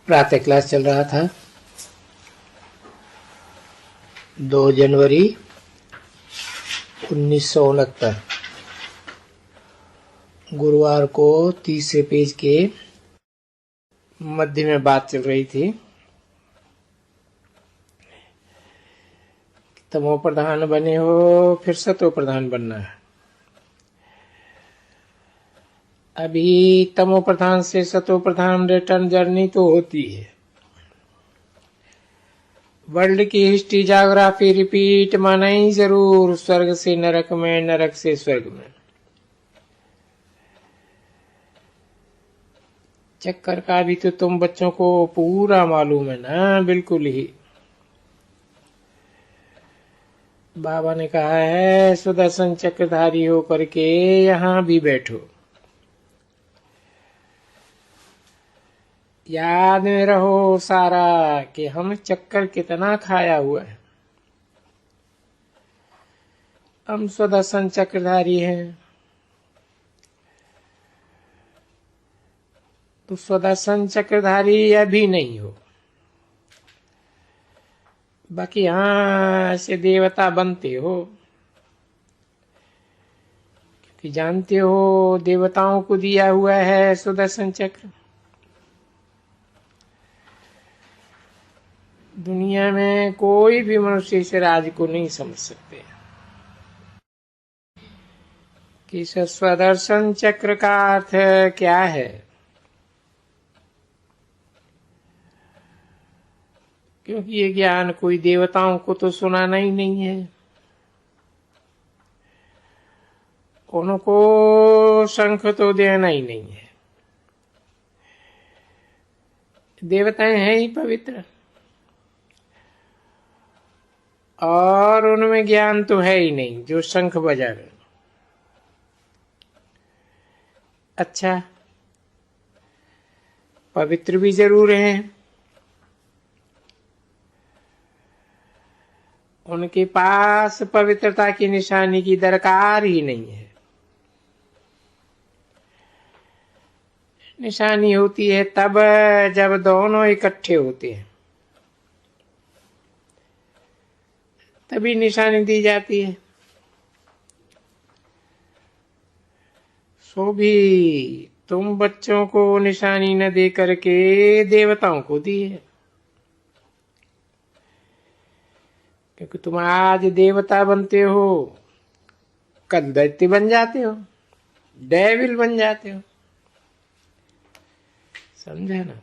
प्रातः क्लास चल रहा था। 2 जनवरी 1969 गुरुवार को तीसरे पेज के मध्य में बात चल रही थी। तमो प्रधान बने हो फिर सतो प्रधान बनना है। अभी तमो प्रधान से सतो प्रधान रिटर्न जर्नी तो होती है। वर्ल्ड की हिस्ट्री ज्योग्राफी रिपीट माना ही जरूर, स्वर्ग से नरक में, नरक से स्वर्ग में। चक्कर का भी तो तुम बच्चों को पूरा मालूम है ना, बिल्कुल ही। बाबा ने कहा है सुदर्शन चक्रधारी हो करके यहां भी बैठो। याद में रहो सारा कि हम चक्कर कितना खाया हुआ है। हम सुदर्शन चक्रधारी हैं तो सुदर्शन चक्रधारी अभी नहीं हो। बाकी हाँ ऐसे देवता बनते हो, क्योंकि जानते हो देवताओं को दिया हुआ है सुदर्शन चक्र। दुनिया में कोई भी मनुष्य इस राज को नहीं समझ सकते कि इस स्वदर्शन चक्र का अर्थ क्या है। क्योंकि ये ज्ञान कोई देवताओं को तो सुनाना ही नहीं है, उनको शंख तो देना ही नहीं है। देवताएं हैं ही पवित्र, और उनमें ज्ञान तो है ही नहीं जो शंख बजा रहे। अच्छा, पवित्र भी जरूर हैं, उनके पास पवित्रता की निशानी की दरकार ही नहीं है। निशानी होती है तब जब दोनों इकट्ठे होते हैं, तभी निशानी दी जाती है। सो भी तुम बच्चों को निशानी न दे करके देवताओं को दी है, क्योंकि तुम आज देवता बनते हो, कल दैत्य बन जाते हो, डेविल बन जाते हो। समझा ना?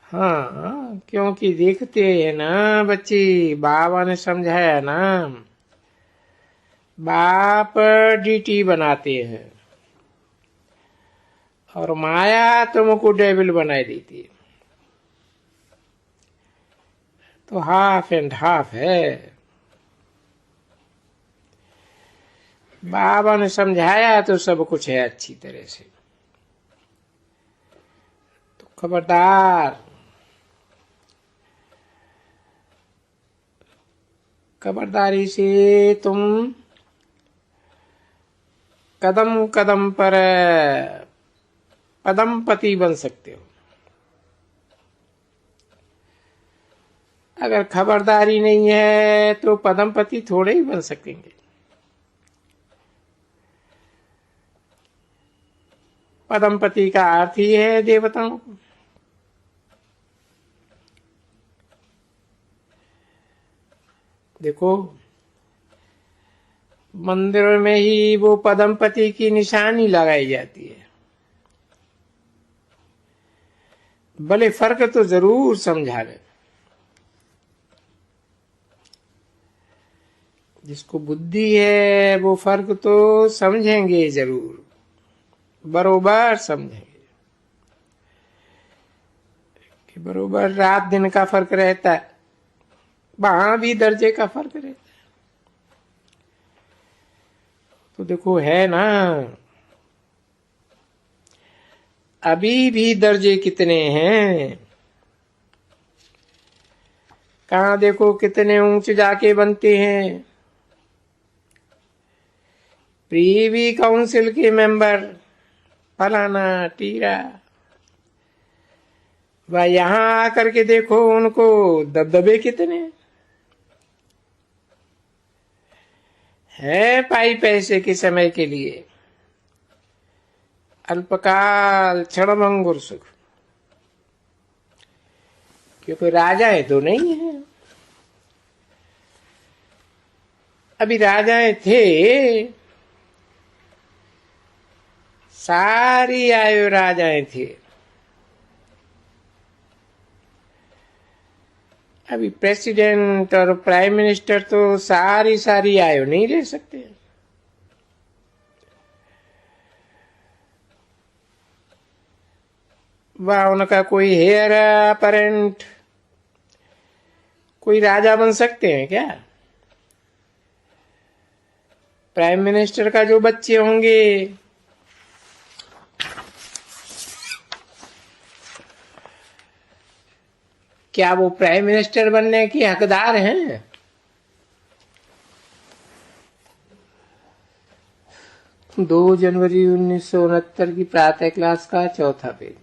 हाँ, क्योंकि देखते हैं ना बच्चे, बाबा ने समझाया ना, बाप डीटी बनाते हैं और माया तुमको डेविल बनाई देती है। तो हाफ एंड हाफ है। बाबा ने समझाया तो सब कुछ है अच्छी तरह से। तो खबरदार, खबरदारी से तुम कदम कदम पर पदमपति बन सकते हो। अगर खबरदारी नहीं है तो पदमपति थोड़े ही बन सकेंगे। पदमपति का अर्थ ही है देवताओं को। देखो, मंदिर में ही वो पदमपति की निशानी लगाई जाती है। भले फर्क तो जरूर समझा रहे। जिसको बुद्धि है वो फर्क तो समझेंगे जरूर, बरोबर समझेंगे कि बरोबर रात दिन का फर्क रहता है, वहां भी दर्जे का फर्क रहता है। तो देखो है ना, अभी भी दर्जे कितने हैं। कहाँ देखो कितने ऊंचे जाके बनते हैं। प्रीवी काउंसिल के मेंबर फलाना टीरा, वह यहां आकर के देखो उनको दबदबे कितने है। पाई पैसे के समय के लिए अल्पकाल क्षणभंगुर सुख, क्योंकि राजाएं तो नहीं है। अभी राजाएं थे, सारी आयु राजाएं थे। अभी प्रेसिडेंट और प्राइम मिनिस्टर तो सारी आयु नहीं ले सकते। वह उनका कोई हेयर अपेरेंट कोई राजा बन सकते हैं क्या? प्राइम मिनिस्टर का जो बच्चे होंगे क्या वो प्राइम मिनिस्टर बनने के हकदार हैं? दो जनवरी 1969 की प्रातः क्लास का चौथा पेज।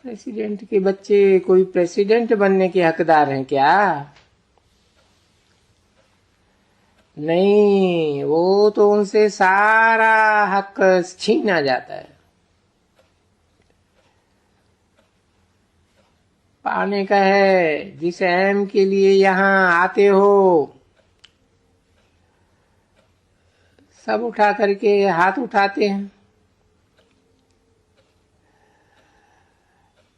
प्रेसिडेंट के बच्चे कोई प्रेसिडेंट बनने के हकदार हैं क्या? नहीं, वो तो उनसे सारा हक छीना जाता है। पाने का है। जिस एम के लिए यहाँ आते हो सब उठा करके हाथ उठाते हैं।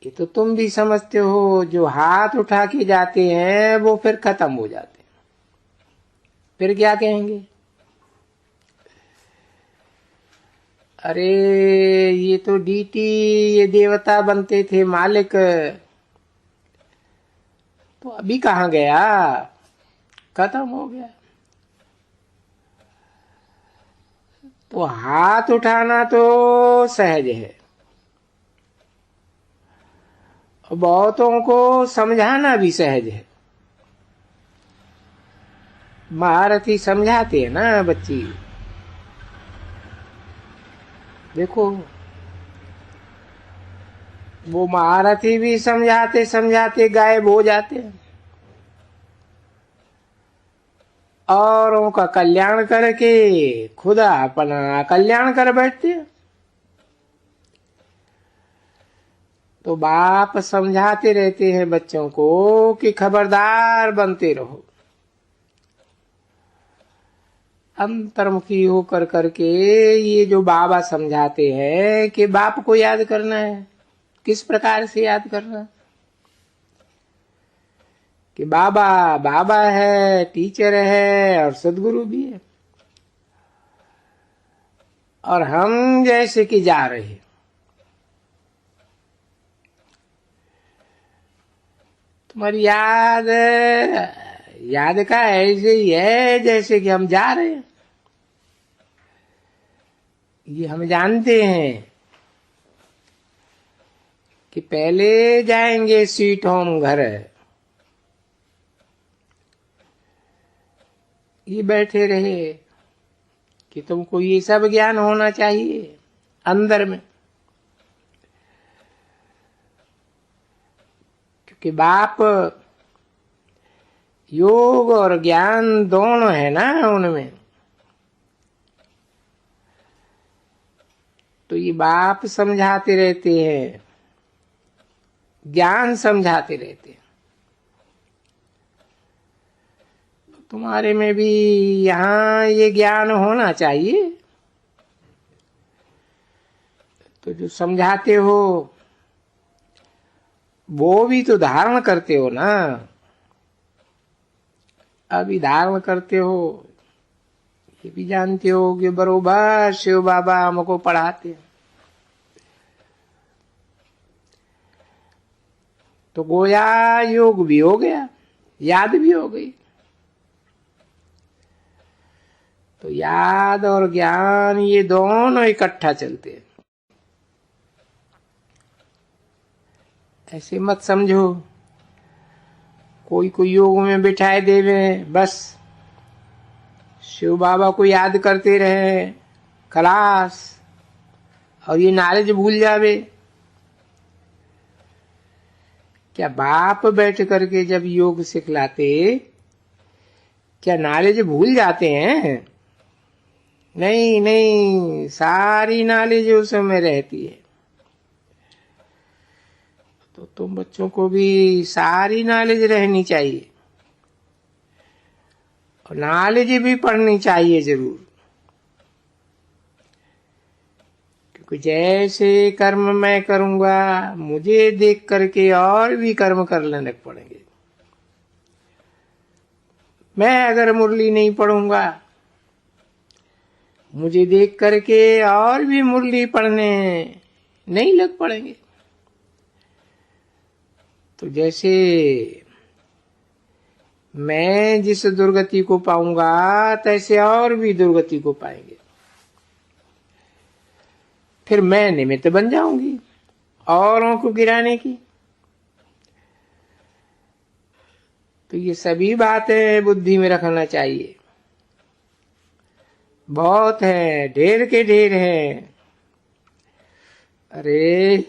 ये तो तुम भी समझते हो, जो हाथ उठा के जाते हैं वो फिर खत्म हो जाते हैं। फिर क्या कहेंगे? अरे ये तो डीटी, ये देवता बनते थे मालिक, तो अभी कहाँ गया? खत्म हो गया। तो हाथ उठाना तो सहज है, बहुतों को समझाना भी सहज है। महारथी समझाते हैं ना बच्ची, देखो वो महारथी भी समझाते समझाते गायब हो जाते हैं और उनका कल्याण करके खुदा अपना कल्याण कर बैठते हैं। तो बाप समझाते रहते हैं बच्चों को कि खबरदार बनते रहो, अंतर्मुखी होकर करके। ये जो बाबा समझाते हैं कि बाप को याद करना है, किस प्रकार से याद करना? कि बाबा बाबा है, टीचर है और सदगुरु भी है, और हम जैसे कि जा रहे हैं। तुम्हारी याद का ऐसे ही है जैसे कि हम जा रहे हैं। ये हम जानते हैं कि पहले जाएंगे स्वीट होम घर, ये बैठे रहे कि तुमको ये सब ज्ञान होना चाहिए अंदर में, क्योंकि बाप योग और ज्ञान दोनों है ना उनमें। तो ये बाप समझाते रहते हैं, ज्ञान समझाते रहते हैं। तुम्हारे में भी यहाँ ये ज्ञान होना चाहिए। तो जो समझाते हो वो भी तो धारण करते हो ना। अभी धारण करते हो, ये भी जानते हो कि बरोबर शिव बाबा हमको पढ़ाते हैं। तो गोया योग भी हो गया, याद भी हो गई। तो याद और ज्ञान ये दोनों इकट्ठा चलते हैं। ऐसे मत समझो कोई कोई योग में बिठाए देवे, बस शिव बाबा को याद करते रहे खलास, और ये नॉलेज भूल जावे। क्या बाप बैठ करके जब योग सिखलाते, क्या नॉलेज भूल जाते हैं? नहीं नहीं, सारी नॉलेज उस समय रहती है। तो तुम बच्चों को भी सारी नॉलेज रहनी चाहिए, और नॉलेज भी पढ़नी चाहिए जरूर। क्योंकि जैसे कर्म मैं करूंगा, मुझे देख करके और भी कर्म करने लग पड़ेंगे। मैं अगर मुरली नहीं पढ़ूंगा, मुझे देख करके और भी मुरली पढ़ने नहीं लग पड़ेंगे। तो जैसे मैं जिस दुर्गति को पाऊंगा, तैसे और भी दुर्गति को पाएंगे। फिर मैं निमित्त बन जाऊंगी औरों को गिराने की। तो ये सभी बातें बुद्धि में रखना चाहिए। बहुत है, ढेर के ढेर है। अरे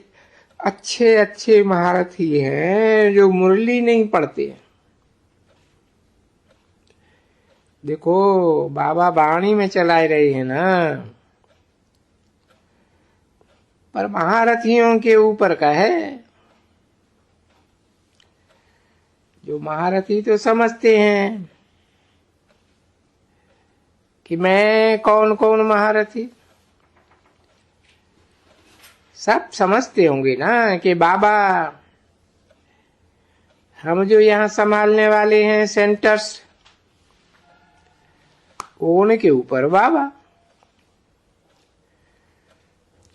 अच्छे अच्छे महारथी हैं जो मुरली नहीं पढ़ते। देखो बाबा वाणी में चला रहे हैं ना, पर महारथियों के ऊपर का है। जो महारथी तो समझते हैं कि मैं कौन कौन महारथी, सब समझते होंगे ना कि बाबा हम जो यहाँ संभालने वाले हैं सेंटर्स, उनके ऊपर बाबा।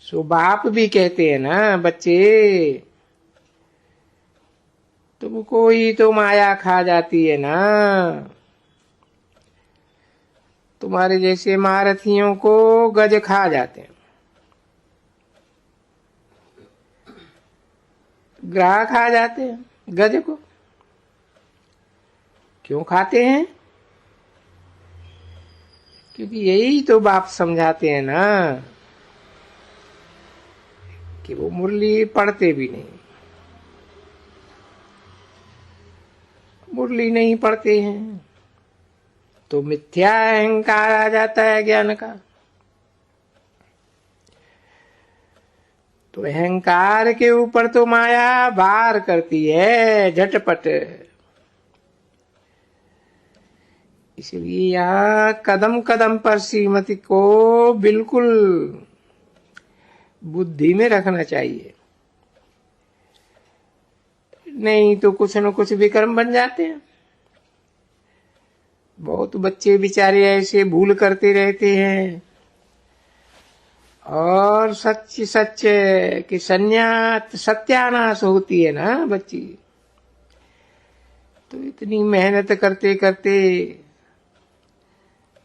सो बाप भी कहते हैं ना, बच्चे तुमको ही तो माया खा जाती है ना। तुम्हारे जैसे महारथियों को गज खा जाते हैं। ग्राह खा जाते हैं गज को। क्यों खाते हैं? क्योंकि यही तो बाप समझाते हैं ना कि वो मुरली पढ़ते भी नहीं। मुरली नहीं पढ़ते हैं तो मिथ्या अहंकार आ जाता है ज्ञान का। तो अहंकार के ऊपर तो माया वार करती है झटपट। इसलिए यहाँ कदम कदम पर श्रीमती को बिल्कुल बुद्धि में रखना चाहिए, नहीं तो कुछ न कुछ विक्रम बन जाते हैं। बहुत बच्चे बेचारे ऐसे भूल करते रहते हैं, और सच सच कि सत्यानाश होती है ना बच्ची। तो इतनी मेहनत करते करते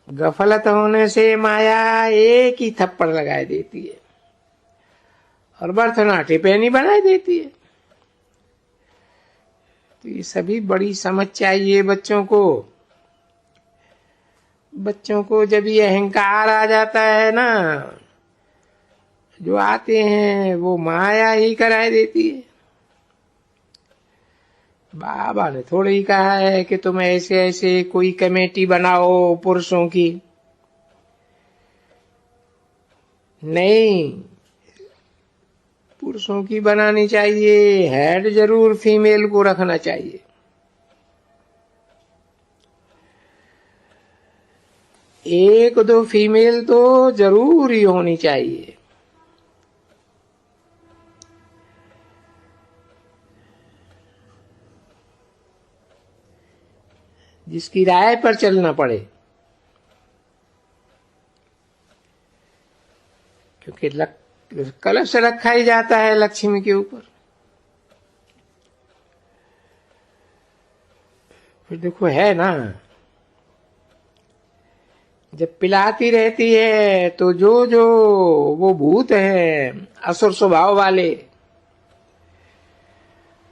गफलत होने से माया एक ही थप्पड़ लगा देती है और बर्थनाटे पैनी बना देती है। तो ये सभी बड़ी समझ चाहिए बच्चों को। बच्चों को जब ये अहंकार आ जाता है ना, जो आते हैं वो माया ही कराए देती है। बाबा ने थोड़ी ही कहा है कि तुम ऐसे ऐसे कोई कमेटी बनाओ पुरुषों की। नहीं, पुरुषों की बनानी चाहिए, हेड जरूर फीमेल को रखना चाहिए। एक दो फीमेल तो जरूर ही होनी चाहिए। जिसकी राय पर चलना पड़े, क्योंकि कलश रखा ही जाता है लक्ष्मी के ऊपर। फिर देखो है ना, जब पिलाती रहती है तो जो जो वो भूत है असुर स्वभाव वाले,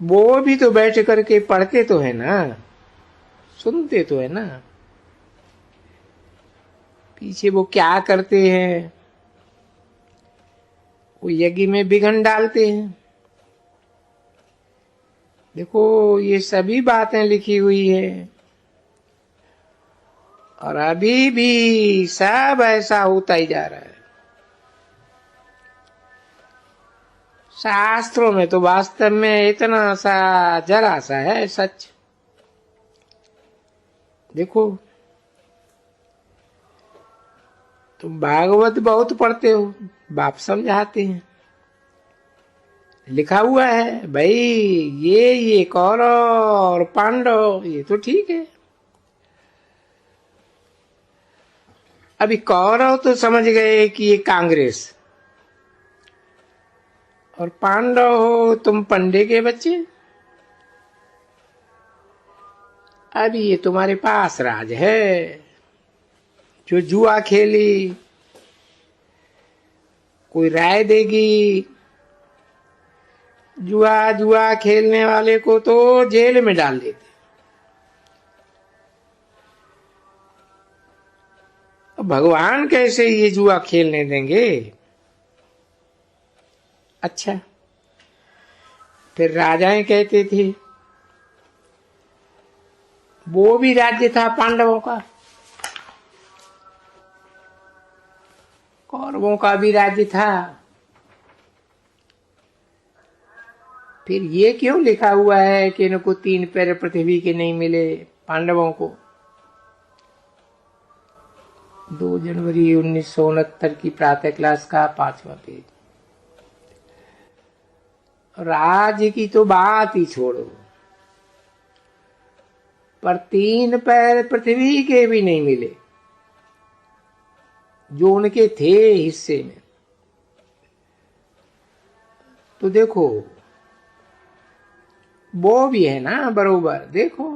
वो भी तो बैठ करके पढ़ते तो है ना, सुनते तो है ना पीछे वो क्या करते हैं। वो यज्ञ में विघ्न डालते हैं। देखो ये सभी बातें लिखी हुई है, और अभी भी सब ऐसा होता ही जा रहा है। शास्त्रों में तो वास्तव में इतना सा जरा सा है सच। देखो तुम भागवत बहुत पढ़ते हो, बाप समझाते हैं, लिखा हुआ है भाई ये कौरव और पांडव, ये तो ठीक है। अभी कौरव तो समझ गए कि ये कांग्रेस, और पांडव हो तुम पंडे के बच्चे। अभी ये तुम्हारे पास राज है, जो जुआ खेली कोई राय देगी। जुआ खेलने वाले को तो जेल में डाल देते। भगवान कैसे ये जुआ खेलने देंगे? अच्छा, फिर राजाएं कहते थे वो भी राज्य था पांडवों का, कौरवों का भी राज्य था, फिर ये क्यों लिखा हुआ है कि इनको 3 पैर पृथ्वी के नहीं मिले पांडवों को? 2 जनवरी 1969 की प्रातः क्लास का 5वां पेज। राज्य की तो बात ही छोड़ो, पर 3 पैर पृथ्वी के भी नहीं मिले जो उनके थे हिस्से में। तो देखो वो भी है ना बरोबर। देखो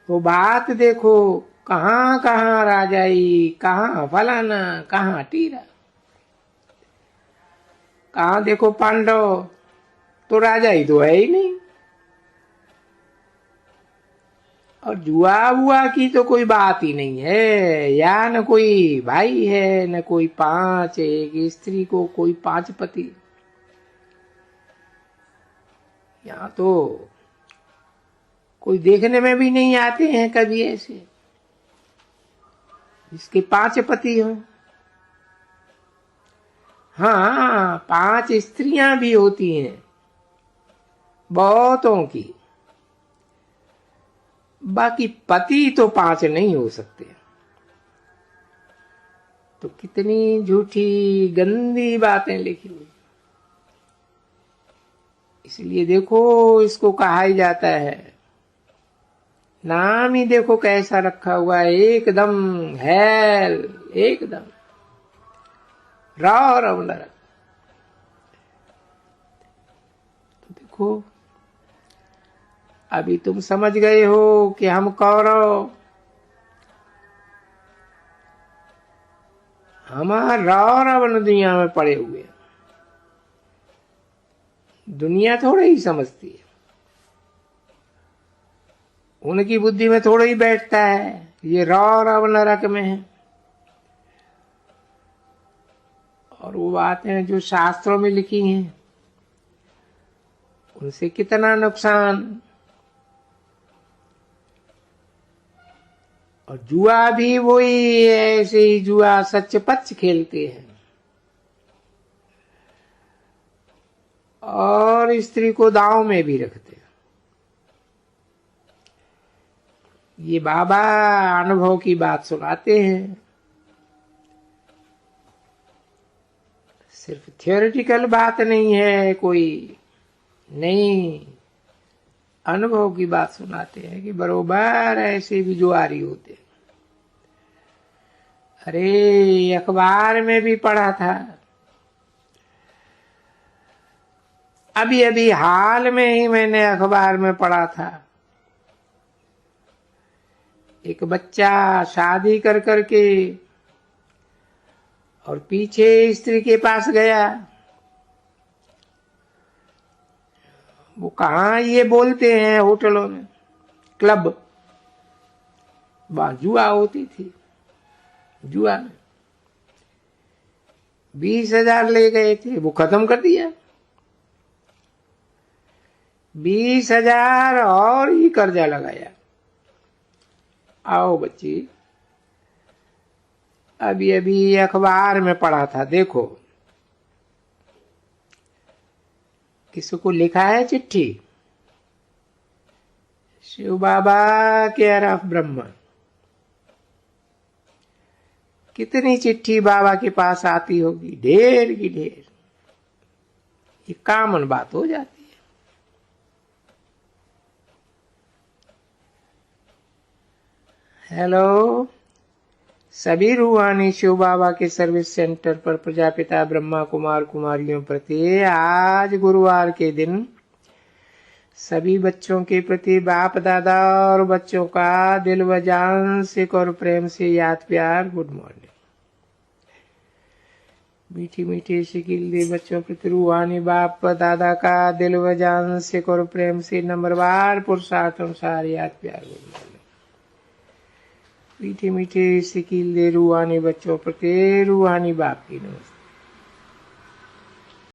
वो बात देखो, कहां कहां राजाई, कहां फलाना, कहां टीरा, कहां देखो पांडव, तो राजा ही तो है ही नहीं। और जुआ बुआ की तो कोई बात ही नहीं है, या न कोई भाई है न कोई 5, एक स्त्री को कोई 5 पति। यहाँ तो कोई देखने में भी नहीं आते हैं कभी ऐसे जिसके 5 पति हों। हाँ 5 स्त्रियां भी होती हैं बहुतों की, बाकी पति तो 5 नहीं हो सकते। तो कितनी झूठी गंदी बातें लिखी हुई। इसलिए देखो इसको कहा ही जाता है, नाम ही देखो कैसा रखा हुआ है, एकदम हेल, एकदम रौरव नरक। तो देखो अभी तुम समझ गए हो कि हम कौरव, हमारा रौरव दुनिया में पड़े हुए। दुनिया थोड़ा ही समझती है, उनकी बुद्धि में थोड़ा ही बैठता है ये रौरव नरक में है। और वो बातें जो शास्त्रों में लिखी हैं उनसे कितना नुकसान। और जुआ भी वही ऐसे ही जुआ सच पच खेलते हैं, और स्त्री को दांव में भी रखते हैं। ये बाबा अनुभव की बात सुनाते हैं, सिर्फ थियोरिटिकल बात नहीं है कोई, नहीं अनुभव की बात सुनाते हैं कि बरोबर ऐसे भी जुआरी होते। अरे अखबार में भी पढ़ा था, अभी अभी हाल में ही मैंने अखबार में पढ़ा था, एक बच्चा शादी कर करके और पीछे स्त्री के पास गया। वो कहाँ ये बोलते हैं होटलों में, क्लब, वहां जुआ होती थी। जुआ में 20,000 ले गए थे, वो खत्म कर दिया। 20,000 और ही कर्जा लगाया। आओ बच्ची, अभी अभी अखबार में पढ़ा था, देखो किसको लिखा है चिट्ठी। शिव बाबा केयर ऑफ ब्रह्मा। कितनी चिट्ठी बाबा के पास आती होगी, ढेर की ढेर। ये कॉमन बात हो जाती है। हेलो, सभी रूहानी शिव बाबा के सर्विस सेंटर पर प्रजापिता ब्रह्मा कुमार कुमारियों प्रति आज गुरुवार के दिन सभी बच्चों के प्रति बाप दादा और बच्चों का दिल व जान से और प्रेम से याद प्यार गुड मॉर्निंग। मीठी मीठी शिकिल दे बच्चों प्रति रूहानी बाप दादा का दिल व जान से और प्रेम से नंबरवार पुरुषार्थ अनुसार याद प्यार गुड मॉर्निंग। मीठे मीठे शिकिल दे रूहानी बच्चों प्रति रूहानी बाप की नमस्ते।